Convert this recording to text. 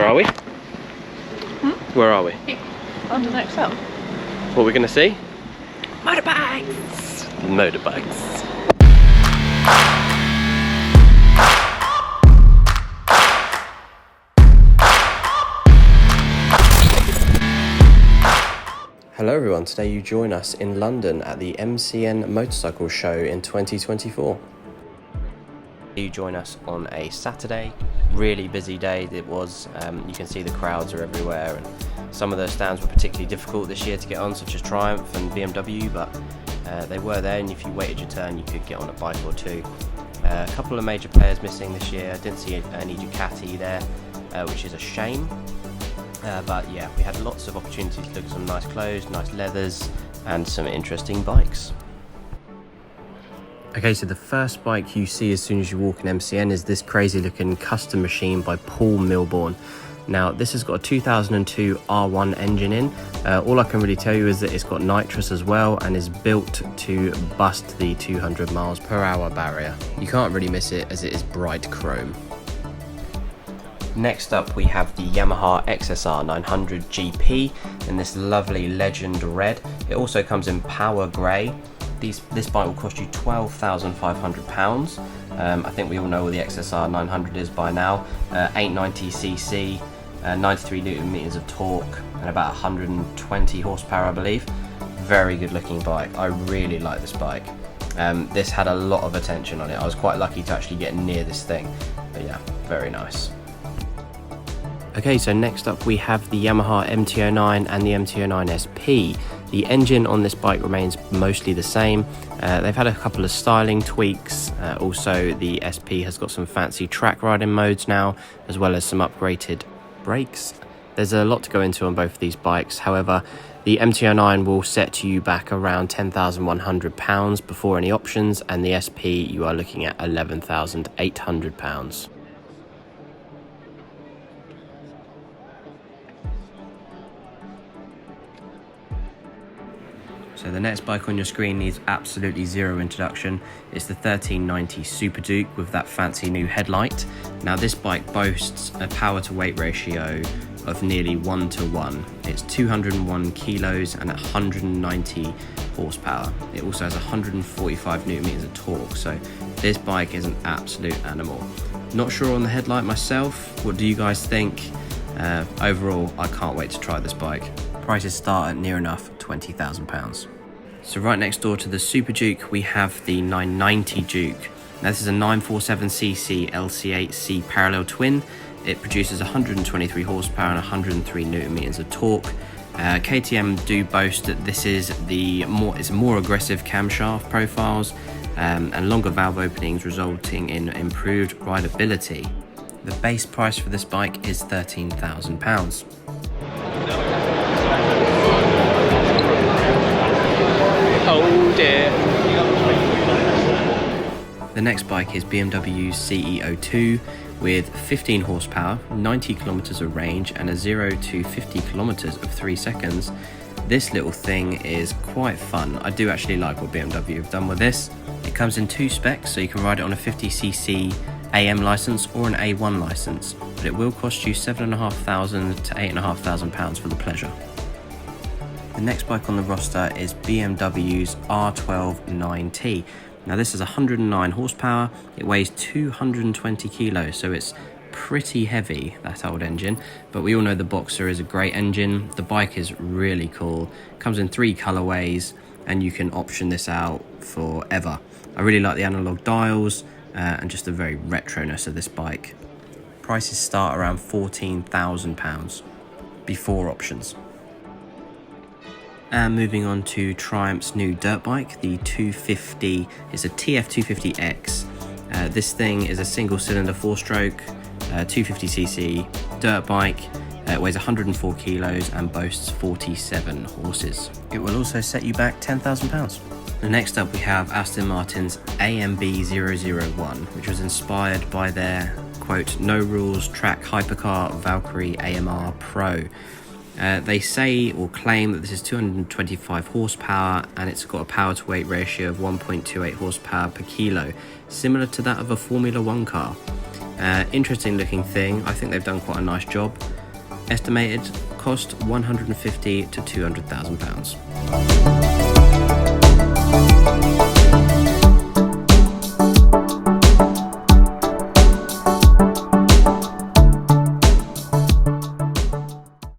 Where are we? Where are we? London XL. What are we going to see? Motorbikes! Motorbikes. Hello everyone, today you join us in London at the MCN Motorcycle Show in 2024. You join us on a Saturday, really busy day it was. You can see the crowds are everywhere, and some of those stands were particularly difficult this year to get on, such as Triumph and BMW, but they were there, and if you waited your turn you could get on a bike or two. A couple of major players missing this year. I didn't see any Ducati there, which is a shame. But yeah, we had lots of opportunities to look at some nice clothes, nice leathers, and some interesting bikes. Okay, so the first bike you see as soon as you walk in MCN is this crazy looking custom machine by Paul Milbourne. Now, this has got a 2002 R1 engine in. All I can really tell you is that it's got nitrous as well and is built to bust the 200 miles per hour barrier. You can't really miss it as it is bright chrome. Next up we have the Yamaha XSR 900 GP in this lovely Legend Red. It also comes in Power Grey. This bike will cost you £12,500. I think we all know what the XSR 900 is by now. 890cc, 93 newton meters of torque, and about 120 horsepower, I believe. Very good looking bike. I really like this bike. This had a lot of attention on it. I was quite lucky to actually get near this thing. But yeah, very nice. Okay, so next up we have the Yamaha MT-09 and the MT-09 SP. The engine on this bike remains mostly the same. They've had a couple of styling tweaks. Also, the SP has got some fancy track riding modes now, as well as some upgraded brakes. There's a lot to go into on both of these bikes. However, the MT-09 will set you back around £10,100 before any options, and the SP you are looking at £11,800. So the next bike on your screen needs absolutely zero introduction. It's the 1390 Super Duke with that fancy new headlight. Now this bike boasts a power to weight ratio of nearly 1:1. It's 201 kilos and 190 horsepower. It also has 145 newton meters of torque, so this bike is an absolute animal. Not sure on the headlight myself. What do you guys think? Overall, I can't wait to try this bike. Prices start at near enough £20,000. So right next door to the Super Duke we have the 990 Duke. Now this is a 947cc LC8C parallel twin. It produces 123 horsepower and 103 newton meters of torque. KTM do boast that this is it's more aggressive camshaft profiles and longer valve openings, resulting in improved rideability. The base price for this bike is £13,000. Oh dear. The next bike is BMW's CE02 with 15 horsepower, 90 kilometers of range, and a 0 to 50 kilometers of 3 seconds. This little thing is quite fun. I do actually like what BMW have done with this. It comes in two specs, so you can ride it on a 50cc AM license or an A1 license, but it will cost you £7,500 to £8,500 for the pleasure. The next bike on the roster is BMW's R12 9T. Now this is 109 horsepower, it weighs 220 kilos, so it's pretty heavy, that old engine, but we all know the Boxer is a great engine. The bike is really cool, comes in 3 colorways, and you can option this out forever. I really like the analog dials and just the very retroness of this bike. Prices start around £14,000 before options. And moving on to Triumph's new dirt bike, the 250 is a TF250X. This thing is a single cylinder 4-stroke 250cc dirt bike. It weighs 104 kilos and boasts 47 horses. It will also set you back £10,000. Next up we have Aston Martin's AMB 001, which was inspired by their, quote, no rules track hypercar Valkyrie AMR Pro. They say or claim that this is 225 horsepower and it's got a power to weight ratio of 1.28 horsepower per kilo, similar to that of a Formula 1 car. Interesting looking thing. I think they've done quite a nice job. Estimated cost £150,000 to £200,000.